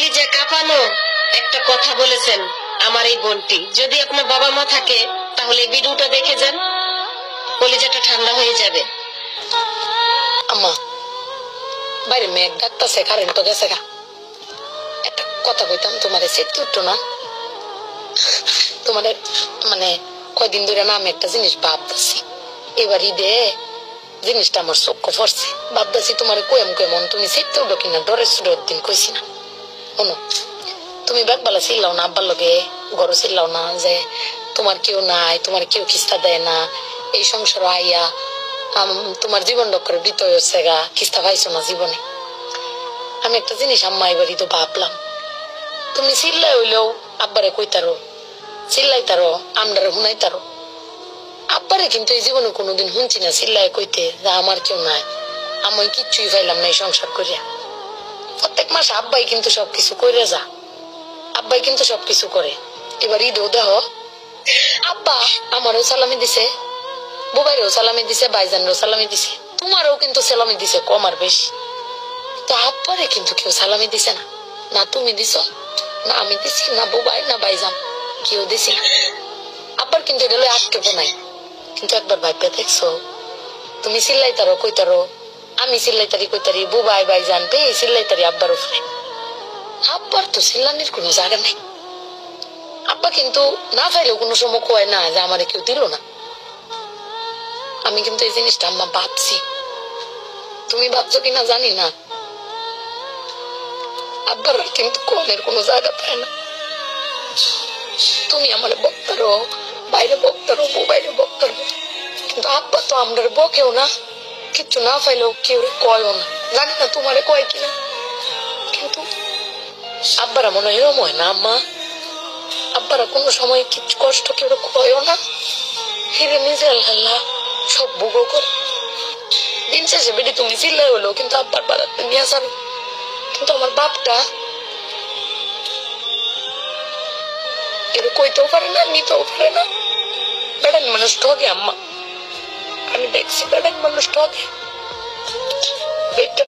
কলিজা কাঁপানো একটা কথা বলেছেন আমার এই বোনটি। যদি আপনার বাবা মা থাকে তাহলে এই ভিডিওটা দেখে যান, কলিজাটা ঠান্ডা হয়ে যাবে। আম্মা বাইরে মেঘ ডাকতেছে, কারেন্ট তো গেছে গা। একটা কথা কইতাম, তোমার সেতু উঠতো না? তোমার মানে কয়দিন ধরে না আমি একটা জিনিস ভাবতেছি, এবার ঈদে জিনিসটা আমার চোখ পড়ছে। ভাবতেছি তোমার কেমন কেমন তুমি সেতু উঠো কিনা, ডরের সুরের দিন কইছি না। শোনো, তুমি ব্যাগবালা চিল্লাও না, আব্বার লগে গরো চিল্লাও না যে তোমার কেউ নাই, তোমার কেউ কিস্তা দেয় না, এই সংসার আইয়া তোমার জীবন ডক্করে বৃত হচ্ছে গা, কিস্তা পাইছো না জীবনে। আমি একটা জিনিস আম্মা এবারই তো ভাবলাম, তুমি চিল্লাই হইলেও আব্বারে কইতারো, চিল্লাইতারো, আমডারে শুনাইতারো। আব্বারে কিন্তু এই জীবনে কোনোদিন শুনছি না চিল্লাই কইতে যে আমার কেউ নাই, আমি কিচ্ছুই পাইলাম না এই সংসার করিয়া। প্রত্যেক মাসে আব্বাই কিন্তু সবকিছু করে যা, আব্বাই কিন্তু সবকিছু করে। এবার ঈদেও দেহ আব্বা আমারও সালামি দিছে, বুবাইরেও সালামি দিছে, ভাইজানরেও সালামি দিছে, তোমারও কিন্তু সালামি দিছে কম আর বেশি। তো আব্বারে কিন্তু কেউ সালামি দিছে না, না তুমি দিছ, না আমি দিছি, না বুবাই, না ভাইজান, কেউ দিছি না। আব্বার কিন্তু এটা লই আটকেপ নাই। কিন্তু একবার ভাববে দেখছো, তুমি চিল্লাইতারো কইতারো, আমি চিল্লাইতারি কইতারি, বুবাই ভাইজান বে চিল্লাইতারি আব্বার উপরে। আব্বার তো চিল্লানির কোনো জায়গা নেই। আব্বা কিন্তু না পাইলেও কোনো সময় কয় না যে আমার কেউ দিল না। আমি কিন্তু এই জিনিসটা আম্মা ভাবছি, তুমি ভাবছো কিনা জানি না। আব্বার কিন্তু কোনের কোনো জায়গা পায় না। তুমি আমার বক্তারো, বাইরে বক্তারো, বাইরে বক্তারো, কিন্তু আব্বা তো আমরা বকেও না, কিচ্ছু না পাইলেও কেউ কয়ও না। জানি না তোমারে কয় কিনা, কিন্তু আব্বারা মনে হয় এরম হয় না আম্মা। আব্বারা কোনো সময় কিছু কষ্ট কেউ কয়ও না, হেরে নিজে আল্লাহ সব ভোগও করে। দিন শেষে বেটি তুমি চিল্লাই হলো কিন্তু আব্বার বাড়াতে নিয়ে যাবে। কিন্তু আমার বাপটা এর কইতেও পারে না, নিতেও পারে না। বেড়ান মানুষ ঠকে আম্মা, আমি দেখছি বেড়ান মানুষ ঠকে।